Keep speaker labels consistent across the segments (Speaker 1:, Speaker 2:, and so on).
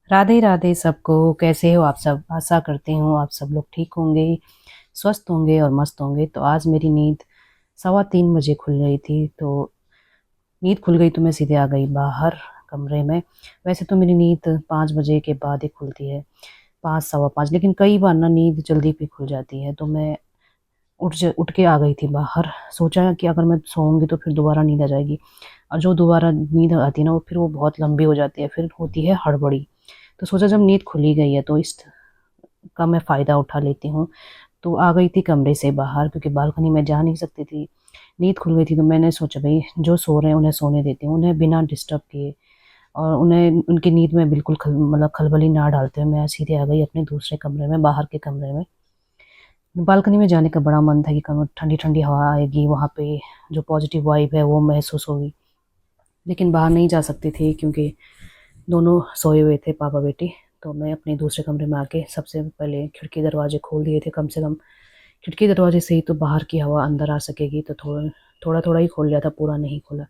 Speaker 1: राधे राधे सबको। कैसे हो आप सब? आशा करती हूँ आप सब लोग ठीक होंगे, स्वस्थ होंगे और मस्त होंगे। तो आज मेरी नींद 3:15 बजे खुल गई थी। तो नींद खुल गई तो मैं सीधे आ गई बाहर कमरे में। वैसे तो मेरी नींद 5 बजे के बाद ही खुलती है, 5 सवा 5, लेकिन कई बार ना नींद जल्दी भी खुल जाती है। तो मैं उठ के आ गई थी बाहर। सोचा कि अगर मैं सोऊंगी तो फिर दोबारा नींद आ जाएगी, और जो दोबारा नींद आती है ना वो फिर वो बहुत लंबी हो जाती है, फिर होती है हड़बड़ी। तो सोचा जब नींद खुली गई है तो इस का मैं फ़ायदा उठा लेती हूँ। तो आ गई थी कमरे से बाहर, क्योंकि बालकनी में जा नहीं सकती थी। नींद खुल गई थी तो मैंने सोचा भाई जो सो रहे हैं उन्हें सोने देती हूँ, उन्हें बिना डिस्टर्ब किए, और उन्हें उनकी नींद में बिल्कुल मतलब खलबली ना डालते हुए मैं सीधे आ गई अपने दूसरे कमरे में, बाहर के कमरे में। बालकनी में जाने का बड़ा मन था कि ठंडी ठंडी हवा आएगी, वहाँ पे जो पॉजिटिव वाइब है वो महसूस होगी। लेकिन बाहर नहीं जा सकती थी क्योंकि दोनों सोए हुए थे, पापा बेटी। तो मैं अपने दूसरे कमरे में आके सबसे पहले खिड़की दरवाजे खोल दिए थे। कम से कम खिड़की दरवाजे से ही तो बाहर की हवा अंदर आ सकेगी। तो थोड़ा थोड़ा थोड़ा ही खोल लिया था, पूरा नहीं खोला,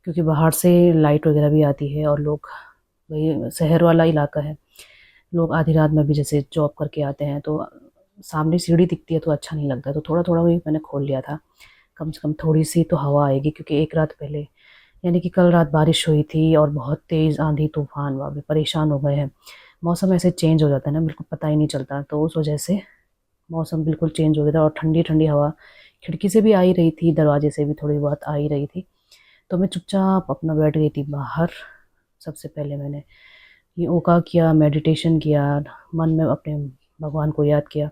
Speaker 1: क्योंकि बाहर से लाइट वगैरह भी आती है और लोग, वही शहर वाला इलाका है, लोग आधी रात में भी जैसे जॉब करके आते हैं तो सामने सीढ़ी दिखती है तो अच्छा नहीं लगता। तो थोड़ा थोड़ा वही मैंने खोल लिया था, कम से कम थोड़ी सी तो हवा आएगी। क्योंकि एक रात पहले, यानी कि कल रात बारिश हुई थी और बहुत तेज़ आंधी तूफान, वहाँ भी परेशान हो गए हैं। मौसम ऐसे चेंज हो जाता है ना, बिल्कुल पता ही नहीं चलता। तो उस वजह से मौसम बिल्कुल चेंज हो गया था और ठंडी ठंडी हवा खिड़की से भी आ ही रही थी, दरवाजे से भी थोड़ी बहुत आ ही रही थी। तो मैं चुपचाप अपना बैठ गई थी बाहर। सबसे पहले मैंने योगा किया, मेडिटेशन किया, मन में अपने भगवान को याद किया।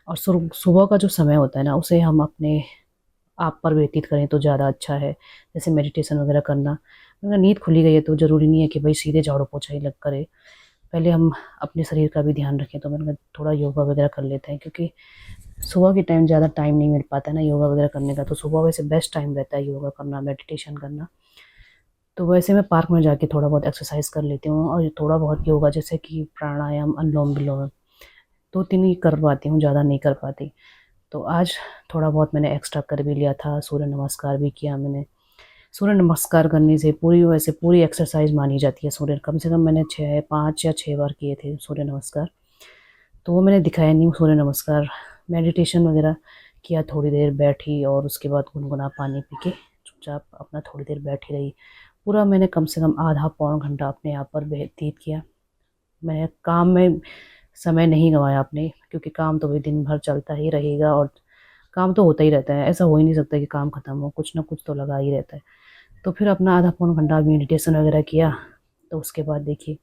Speaker 1: और सुबह का जो समय होता है ना उसे हम अपने आप पर व्यतीत करें तो ज़्यादा अच्छा है, जैसे मेडिटेशन वगैरह करना। अगर नींद खुली गई है तो ज़रूरी नहीं है कि भाई सीधे झाड़ू पोछा ही लग करे, पहले हम अपने शरीर का भी ध्यान रखें। तो मैंने कहा थोड़ा योगा वगैरह कर लेते हैं, क्योंकि सुबह के टाइम ज़्यादा टाइम नहीं मिल पाता है ना योगा वगैरह करने का। तो सुबह वैसे बेस्ट टाइम रहता है योगा करना, मेडिटेशन करना। तो वैसे मैं पार्क में जाके थोड़ा बहुत एक्सरसाइज कर लेती हूँ, और थोड़ा बहुत योगा जैसे कि प्राणायाम, अनुलोम विलोम, 2-3 ही कर पाती हूँ, ज़्यादा नहीं कर पाती। तो आज थोड़ा बहुत मैंने एक्स्ट्रा कर भी लिया था, सूर्य नमस्कार भी किया मैंने। सूर्य नमस्कार करने से पूरी, वैसे पूरी एक्सरसाइज मानी जाती है सूर्य, कम से कम मैंने 5 या 6 बार किए थे सूर्य नमस्कार। तो वो मैंने दिखाया नहीं सूर्य नमस्कार। मेडिटेशन वगैरह किया, थोड़ी देर बैठी और उसके बाद गुनगुना पानी पी के चुपचाप अपना थोड़ी देर बैठी रही। पूरा मैंने कम से कम आधा पौन घंटा अपने आप पर व्यतीत किया। मैं काम में समय नहीं गंवाया अपने, क्योंकि काम तो वही दिन भर चलता ही रहेगा और काम तो होता ही रहता है। ऐसा हो ही नहीं सकता कि काम खत्म हो, कुछ ना कुछ तो लगा ही रहता है। तो फिर अपना आधा पौन घंटा मेडिटेशन वगैरह किया। तो उसके बाद देखिए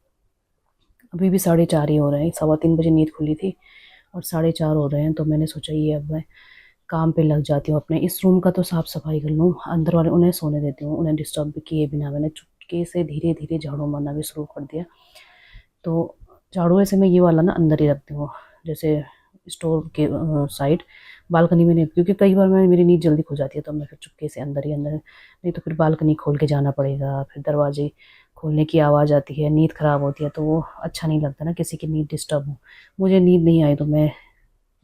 Speaker 1: अभी भी 4:30 ही हो रहे हैं, 3:15 बजे नींद खुली थी और 4:30 हो रहे हैं। तो मैंने सोचा ये अब मैं काम पे लग जाती हूँ अपने। इस रूम का तो साफ सफाई कर लूँ, अंदर वाले उन्हें सोने देती हूँ। उन्हें डिस्टर्ब भी किए बिना मैंने चुपके से धीरे धीरे झाड़ू मारना भी शुरू कर दिया। तो झाड़ू ऐसे मैं ये वाला ना अंदर ही रखती हूँ, जैसे स्टोर के साइड, बालकनी में नहीं, क्योंकि कई बार मैं मेरी नींद जल्दी खुल जाती है तो मैं फिर चुपके से अंदर ही अंदर, नहीं तो फिर बालकनी खोल के जाना पड़ेगा, फिर दरवाजे खोलने की आवाज़ आती है, नींद ख़राब होती है, तो वो अच्छा नहीं लगता ना किसी की नींद डिस्टर्ब हो। मुझे नींद नहीं आई तो मैं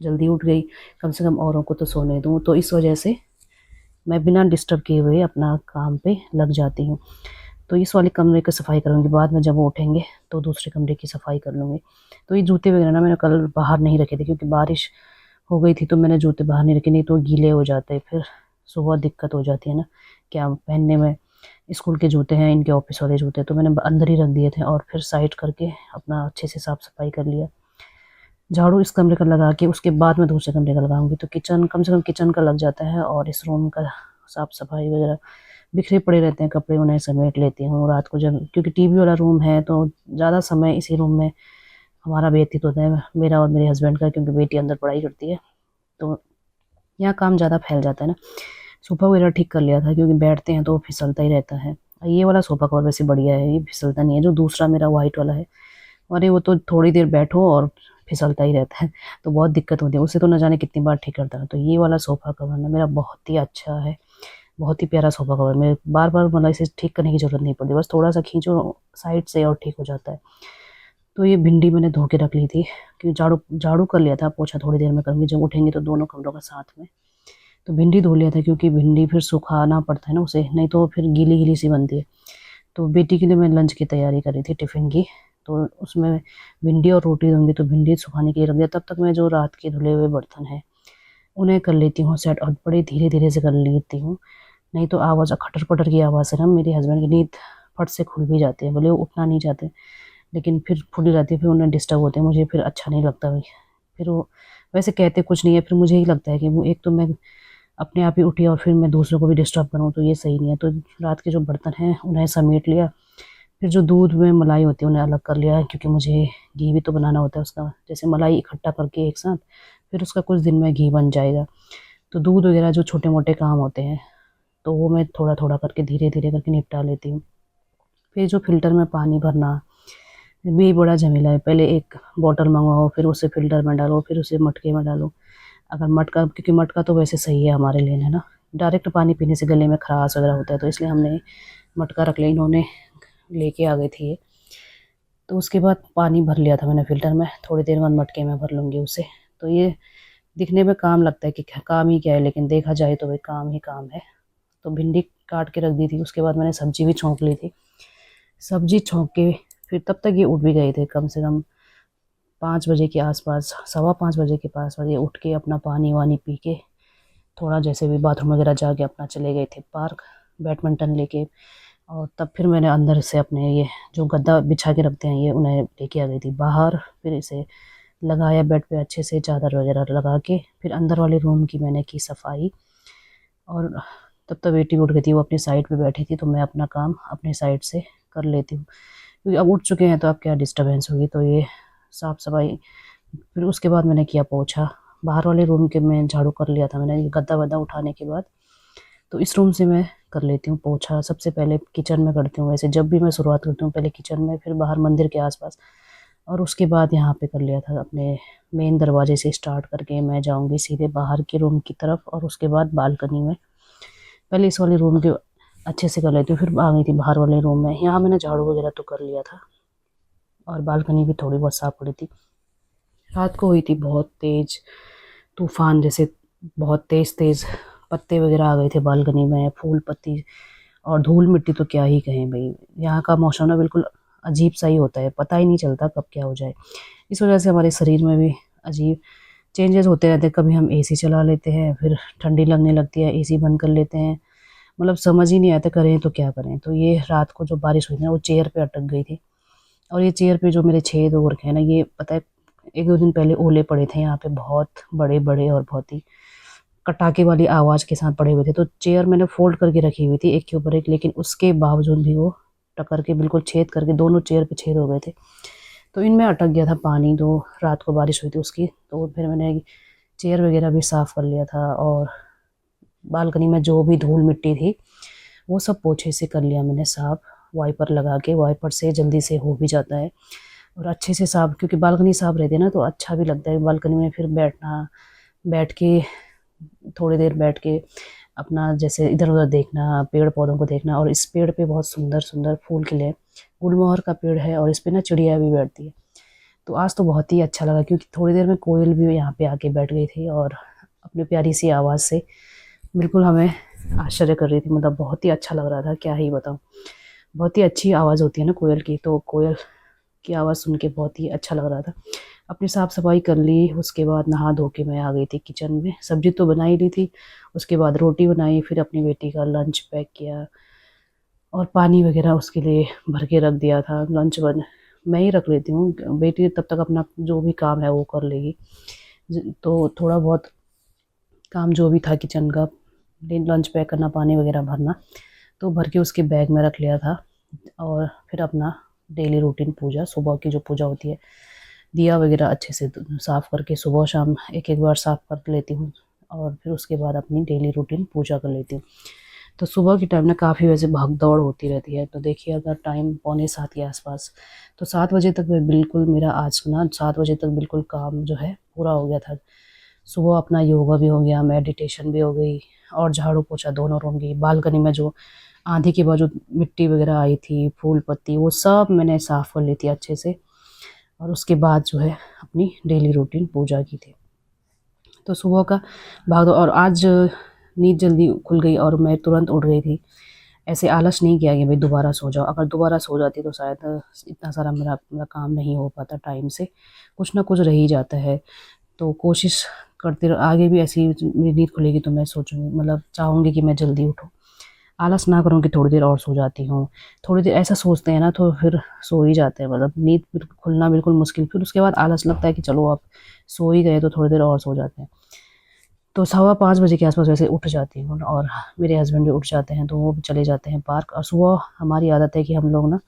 Speaker 1: जल्दी उठ गई, कम से कम औरों को तो सोने दूँ। तो इस वजह से मैं बिना डिस्टर्ब किए हुए अपना काम पे लग जाती हूँ। तो इस वाले कमरे की सफाई करूँगी, बाद में जब वो उठेंगे तो दूसरे कमरे की सफाई कर लूँगी। तो ये जूते वगैरह ना मैंने कल बाहर नहीं रखे थे, क्योंकि बारिश हो गई थी तो मैंने जूते बाहर नहीं रखे, नहीं तो गीले हो जाते, फिर सुबह दिक्कत हो जाती है ना क्या पहनने में। स्कूल के जूते हैं, इनके ऑफिस वाले जूते, तो मैंने अंदर ही रख दिए थे और फिर साइड करके अपना अच्छे से साफ सफाई कर लिया। झाड़ू इस कमरे का लगा के उसके बाद मैं दूसरे कमरे का लगाऊंगी, तो किचन, कम से कम किचन का लग जाता है। और इस रूम का साफ सफाई वगैरह, बिखरे पड़े रहते हैं कपड़े, उन्हें समेट लेती हूँ रात को जब, क्योंकि टीवी वाला रूम है तो ज़्यादा समय इसी रूम में हमारा व्यतीत होता है, मेरा और मेरे हस्बैंड का, क्योंकि बेटी अंदर पढ़ाई करती है। तो यहाँ काम ज़्यादा फैल जाता है ना। सोफ़ा वगैरह ठीक कर लिया था, क्योंकि बैठते हैं तो वो फिसलता ही रहता है। ये वाला सोफ़ा कवर वैसे बढ़िया है, ये फिसलता नहीं है। जो दूसरा मेरा वाइट वाला है, अरे वो तो थोड़ी देर बैठो और फिसलता ही रहता है, तो बहुत दिक्कत होती है उससे। तो न जाने कितनी बार ठीक करता है। तो ये वाला सोफ़ा कवर ना मेरा बहुत ही अच्छा है, बहुत ही प्यारा सोफ़ा कवर। मैं बार बार मतलब इसे ठीक करने की ज़रूरत नहीं पड़ती, बस थोड़ा सा खींचो साइड से और ठीक हो जाता है। तो ये भिंडी मैंने धो के रख ली थी, क्योंकि झाड़ू झाड़ू कर लिया था, पोछा थोड़ी देर में करूँगी, जब उठेंगे तो दोनों कमरों का साथ में। तो भिंडी धो लिया था, क्योंकि भिंडी फिर सुखाना पड़ता है ना उसे, नहीं तो फिर गीली गीली सी बनती है। तो बेटी के लिए मैं लंच की तैयारी कर रही थी, टिफ़िन की। तो उसमें भिंडी और रोटी दूँगी, तो भिंडी सुखाने के लिए रख दिया। तब तक मैं जो रात के धुले हुए बर्तन हैं उन्हें कर लेती हूँ सेट, और बड़े धीरे-धीरे से कर लेती हूँ, नहीं तो आवाज़ खटर-पटर की आवाज़ से ना मेरे हस्बैंड की नींद फट से खुल भी जाती है। भले वो उठना नहीं चाहते, लेकिन फिर खुल जाती है, फिर उन्हें डिस्टर्ब होते हैं, मुझे फिर अच्छा नहीं लगता भाई। फिर वो वैसे कहते कुछ नहीं है, फिर मुझे ही लगता है कि वो एक तो मैं अपने आप ही उठी और फिर मैं दूसरों को भी डिस्टर्ब करूँ, तो ये सही नहीं है। तो रात के जो बर्तन हैं उन्हें समेट लिया, फिर जो दूध में मलाई होती है उन्हें अलग कर लिया, क्योंकि मुझे घी भी तो बनाना होता है उसका। जैसे मलाई इकट्ठा करके एक साथ, फिर उसका कुछ दिन में घी बन जाएगा। तो दूध वगैरह जो छोटे-मोटे काम होते हैं, तो वो मैं थोड़ा-थोड़ा करके धीरे-धीरे करके निपटा लेती हूँ। फिर जो फ़िल्टर में पानी भरना भी बड़ा झमेला है। पहले एक बॉटल मँगवाओ, फिर उसे फ़िल्टर में डालो, फिर उसे मटके में डालो। अगर मटका, क्योंकि मटका तो वैसे सही है हमारे लिए, है ना? डायरेक्ट पानी पीने से गले में खराश वगैरह होता है, तो इसलिए हमने मटका रख लिया। इन्होंने लेके आ गए थे ये। तो उसके बाद पानी भर लिया था मैंने फ़िल्टर में, थोड़ी देर बाद मटके में भर लूँगी उसे। तो ये दिखने में काम लगता है कि काम ही क्या है, लेकिन देखा जाए तो भाई काम ही काम है। तो भिंडी काट के रख दी थी, उसके बाद मैंने सब्ज़ी भी छौंक ली थी। सब्ज़ी छौंक के फिर तब तक ये उठ भी गए थे, कम से कम 5 बजे के आस-पास, सवा 5 बजे के पास ये उठ के अपना पानी-वानी पी के, थोड़ा जैसे भी बाथरूम वगैरह जाके अपना चले गए थे पार्क, बैडमिंटन लेके। और तब फिर मैंने अंदर से अपने ये जो गद्दा बिछा के रखते हैं ये उन्हें लेके आ गई थी बाहर। फिर इसे लगाया बेड पे अच्छे से, चादर वगैरह लगा के। फिर अंदर वाले रूम की मैंने की सफाई, और तब तक बेटी उठ गई थी, वो अपनी साइड पे बैठी थी, तो मैं अपना काम अपनी साइड से कर लेती हूँ, क्योंकि अब उठ चुके हैं तो अब क्या डिस्टर्बेंस होगी। तो ये साफ़ सफाई, फिर उसके बाद मैंने किया पोछा। बाहर वाले रूम के मैं झाड़ू कर लिया था मैंने, ये गद्दा-वद्दा उठाने के बाद। तो इस रूम से मैं कर लेती हूँ पोछा। सबसे पहले किचन में करती हूँ, वैसे जब भी मैं शुरुआत करती हूँ पहले किचन में, फिर बाहर मंदिर के आसपास, और उसके बाद यहाँ पे कर लिया था अपने मेन दरवाजे से स्टार्ट करके मैं जाऊँगी सीधे बाहर के रूम की तरफ, और उसके बाद बालकनी में। पहले इस वाले रूम के अच्छे से कर लेती हूँ, फिर आ गई थी बाहर वाले रूम में। यहाँ मैंने झाड़ू वगैरह तो कर लिया था, और बालकनी भी थोड़ी बहुत साफ पड़ी थी। रात को हुई थी बहुत तेज़ तूफ़ान, जैसे बहुत तेज़-तेज़ पत्ते वगैरह आ गए थे बालकनी में, फूल पत्ती और धूल-मिट्टी तो क्या ही कहें भई। यहाँ का मौसम ना बिल्कुल अजीब-सा ही होता है, पता ही नहीं चलता कब क्या हो जाए। इस वजह से हमारे शरीर में भी अजीब चेंजेज़ होते रहते हैं। कभी हम एसी चला लेते हैं, फिर ठंडी लगने लगती है, एसी बंद कर लेते हैं। मतलब समझ ही नहीं आता करें तो क्या करें। तो ये रात को जो बारिश हुई थी ना, वो चेयर पे अटक गई थी, और ये चेयर पे जो मेरे छेद हो रखे हैं ना, ये पता है 1-2 दिन पहले ओले पड़े थे यहाँ पे, बहुत बड़े-बड़े और बहुत ही कटाके वाली आवाज़ के साथ पड़े हुए थे। तो चेयर मैंने फ़ोल्ड करके रखी हुई थी एक के ऊपर एक, लेकिन उसके बावजूद भी वो टकर के बिल्कुल छेद करके दोनों चेयर पे छेद हो गए थे। तो इनमें अटक गया था पानी, तो रात को बारिश हुई थी उसकी। तो फिर मैंने चेयर वगैरह भी साफ़ कर लिया था, और बालकनी में जो भी धूल मिट्टी थी वो सब पोछे से कर लिया मैंने साफ़, वाइपर लगा के। वाइपर से जल्दी से हो भी जाता है, और अच्छे से साफ़, क्योंकि बालकनी साफ़ रहती है ना तो अच्छा भी लगता है बालकनी में फिर बैठना, बैठ के थोड़ी देर बैठ के अपना जैसे इधर-उधर देखना, पेड़-पौधों को देखना। और इस पेड़ पे बहुत सुंदर-सुंदर फूल खिले हैं। गुलमोहर का पेड़ है, और इस पे ना चिड़िया भी बैठती है। तो आज तो बहुत ही अच्छा लगा, क्योंकि थोड़ी देर में कोयल भी यहाँ पे आके बैठ गई थी, और अपनी प्यारी सी आवाज़ से बिल्कुल हमें आश्चर्य कर रही थी। मतलब बहुत ही अच्छा लग रहा था, क्या ही बताऊँ। बहुत ही अच्छी आवाज़ होती है ना कोयल की, तो कोयल की आवाज़ सुन के बहुत ही अच्छा लग रहा था। अपनी साफ़-सफ़ाई कर ली, उसके बाद नहा धो के मैं आ गई थी किचन में। सब्ज़ी तो बना ही ली थी, उसके बाद रोटी बनाई, फिर अपनी बेटी का लंच पैक किया, और पानी वग़ैरह उसके लिए भर के रख दिया था। लंच बन मैं ही रख लेती हूँ, बेटी तब तक अपना जो भी काम है वो कर लेगी। तो थोड़ा बहुत काम जो भी था किचन का, लंच पैक करना, पानी वग़ैरह भरना, तो भर के उसके बैग में रख लिया था। और फिर अपना डेली रूटीन पूजा, सुबह की जो पूजा होती है, दिया वग़ैरह अच्छे से साफ़ करके सुबह शाम एक-एक बार साफ़ कर लेती हूँ, और फिर उसके बाद अपनी डेली रूटीन पूजा कर लेती हूँ। तो सुबह के टाइम ना काफ़ी वैसे भाग-दौड़ होती रहती है, तो देखिए अगर टाइम पौने 7 के आस-पास, तो 7 बजे तक मैं बिल्कुल, मेरा आज ना 7 बजे तक बिल्कुल काम जो है पूरा हो गया था। सुबह अपना योगा भी हो गया, मेडिटेशन भी हो गई, और झाड़ू-पोछा दोनों रूम की। बालकनी में जो आँधी के बाद जो मिट्टी वग़ैरह आई थी, फूल-पत्ती, वो सब मैंने साफ़ कर ली थी अच्छे से, और उसके बाद जो है अपनी डेली रूटीन पूजा की थी। तो सुबह का भाग-दौड़, और आज नींद जल्दी खुल गई और मैं तुरंत उठ गई थी। ऐसे आलस नहीं किया कि भाई दोबारा सो जाओ। अगर दोबारा सो जाती तो शायद इतना सारा मेरा काम नहीं हो पाता टाइम से, कुछ ना कुछ रह ही जाता है। तो कोशिश करते आगे भी ऐसी मेरी नींद खुलेगी तो मैं सोचूंगी, मतलब चाहूँगी कि मैं जल्दी उठूँ, आलस ना करूँ कि थोड़ी देर और सो जाती हूँ। थोड़ी देर ऐसा सोचते हैं ना तो फिर सो ही जाते हैं, मतलब नींद खुलना बिल्कुल मुश्किल। फिर उसके बाद आलस लगता है कि चलो आप सो ही गए तो थोड़ी देर और सो जाते हैं। तो 5:15 बजे के आसपास वैसे उठ जाती हूँ और मेरे हस्बैंड भी उठ जाते हैं तो वो भी चले जाते हैं पार्क। और सुबह हमारी आदत है कि हम लोग ना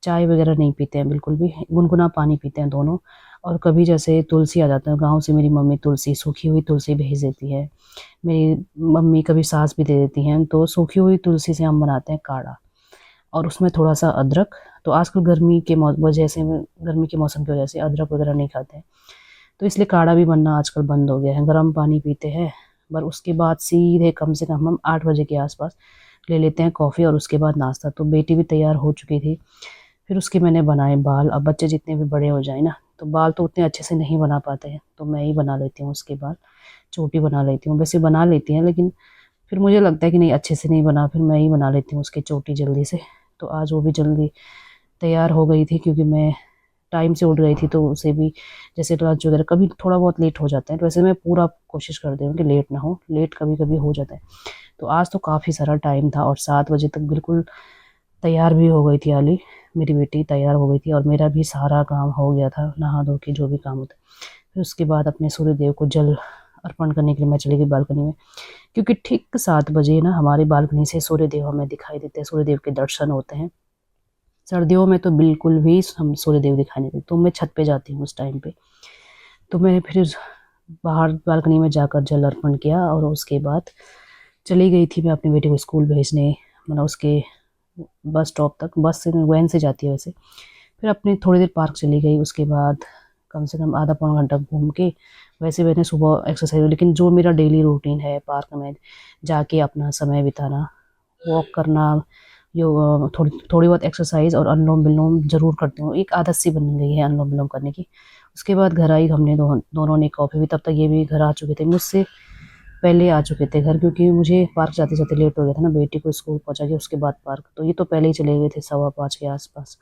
Speaker 1: चाय वगैरह नहीं पीते हैं बिल्कुल भी, गुनगुना पानी पीते हैं दोनों। और कभी जैसे तुलसी आ जाता है गाँव से, मेरी मम्मी तुलसी, सूखी हुई तुलसी भेज देती है। मेरी मम्मी कभी सास भी दे देती हैं, तो सूखी हुई तुलसी से हम बनाते हैं काढ़ा, और उसमें थोड़ा सा अदरक। तो आजकल गर्मी के मौसम की वजह से अदरक वगैरह नहीं खाते हैं, तो इसलिए काढ़ा भी बनना आजकल बंद हो गया है, गर्म पानी पीते हैं। पर उसके बाद सीधे कम से कम हम 8 बजे के आसपास ले लेते हैं कॉफ़ी, और उसके बाद नाश्ता। तो बेटी भी तैयार हो चुकी थी, फिर उसके मैंने बनाए बाल। अब बच्चे जितने भी बड़े हो जाए ना, तो बाल तो उतने अच्छे से नहीं बना पाते हैं, तो मैं ही बना लेती हूँ उसके बाल, चोटी बना लेती हूँ। वैसे बना लेती हैं, लेकिन फिर मुझे लगता है कि नहीं, अच्छे से नहीं बना, फिर मैं ही बना लेती हूँ उसकी चोटी जल्दी से। तो आज वो भी जल्दी तैयार हो गई थी, क्योंकि मैं टाइम से उठ गई थी, तो उसे भी जैसे लंच वगैरह कभी थोड़ा बहुत लेट हो जाता है, तो वैसे मैं पूरा कोशिश करती हूँ कि लेट ना हो, लेट कभी कभी हो जाता है। तो आज तो काफ़ी सारा टाइम था, और 7 बजे तक बिल्कुल तैयार भी हो गई थी आली, मेरी बेटी तैयार हो गई थी, और मेरा भी सारा काम हो गया था, नहा धो के जो भी काम होता है। फिर उसके बाद अपने सूर्य देव को जल अर्पण करने के लिए मैं चली गई बालकनी में, क्योंकि ठीक 7 बजे ना हमारी बालकनी से सूर्य देव हमें दिखाई देते हैं, सूर्य देव के दर्शन होते हैं। सर्दियों में तो बिल्कुल भी हम सूर्य देव दिखाई नहीं देते, तो मैं छत पे जाती हूँ उस टाइम पे। तो मैंने फिर बाहर बालकनी में जाकर जल अर्पण किया, और उसके बाद चली गई थी मैं अपनी बेटी को स्कूल भेजने, मतलब उसके बस स्टॉप तक, बस से वैन से जाती है वैसे। फिर अपने थोड़ी देर पार्क चली गई, उसके बाद कम से कम आधा पौना घंटा घूम के, वैसे मैंने सुबह एक्सरसाइज, लेकिन जो मेरा डेली रूटीन है पार्क में जाके अपना समय बिताना, वॉक करना, थोड़ी थोड़ी बहुत एक्सरसाइज और अनुलोम विलोम ज़रूर करती हूँ, एक आदत सी बन गई है अनुलोम विलोम करने की। उसके बाद घर आई, हमने दोनों ने कॉफ़ी भी, तब तक ये भी घर आ चुके थे, मुझसे पहले आ चुके थे घर, क्योंकि मुझे पार्क जाते जाते लेट हो गया था ना, बेटी को स्कूल पहुंचा के उसके बाद पार्क, तो ये तो पहले ही चले गए थे 5:15 के आसपास।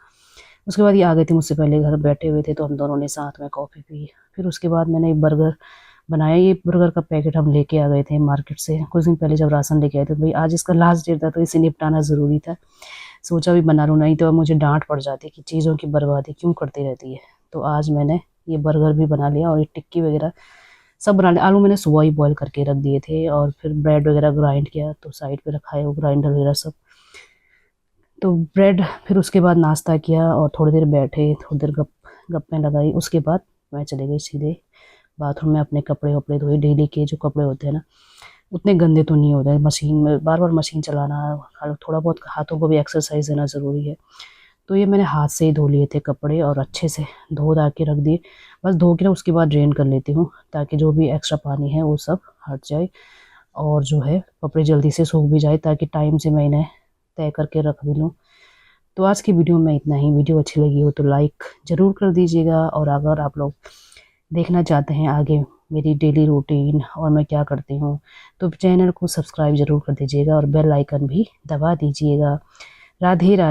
Speaker 1: उसके बाद ये आ गए थे मुझसे पहले, घर बैठे हुए थे, तो हम दोनों ने साथ में कॉफ़ी पी। फिर उसके बाद मैंने एक बर्गर बनाया, ये बर्गर का पैकेट हम लेके आ गए थे मार्केट से कुछ दिन पहले, जब राशन लेके आए थे। भाई आज इसका लास्ट डेट था, तो इसे निपटाना ज़रूरी था, सोचा भी बना लूँ, नहीं तो अब मुझे डांट पड़ जाती कि चीज़ों की बर्बादी क्यों करती रहती है। तो आज मैंने ये बर्गर भी बना लिया, और ये टिक्की वगैरह सब बना लिया। आलू मैंने सुबह ही बॉईल करके रख दिए थे, और फिर ब्रेड वगैरह ग्राइंड किया, तो साइड पे रखा है वो ग्राइंडर वगैरह सब। तो ब्रेड, फिर उसके बाद नाश्ता किया, और थोड़ी देर बैठे, थोड़ी देर गप्पें लगाई। उसके बाद मैं चली गई सीधे बाथरूम में, अपने कपड़े वपड़े धोए। डेली के जो कपड़े होते हैं ना, उतने गंदे तो नहीं होते हैं, मशीन में बार बार मशीन चलाना, थोड़ा बहुत हाथों को भी एक्सरसाइज देना ज़रूरी है। तो ये मैंने हाथ से ही धो लिए थे कपड़े, और अच्छे से धो धा के रख दिए। बस धो के ना उसके बाद ड्रेन कर लेती हूँ, ताकि जो भी एक्स्ट्रा पानी है वो सब हट जाए, और जो है कपड़े जल्दी से सूख भी जाए, ताकि टाइम से मैं इन्हें तय करके रख भी लूँ। तो आज की वीडियो में इतना ही। वीडियो अच्छी लगी हो तो लाइक ज़रूर कर दीजिएगा, और अगर आप लोग देखना चाहते हैं आगे मेरी डेली रूटीन और मैं क्या करती हूँ, तो चैनल को सब्सक्राइब ज़रूर कर दीजिएगा, और बेल आइकन भी दबा दीजिएगा। राधे राधे।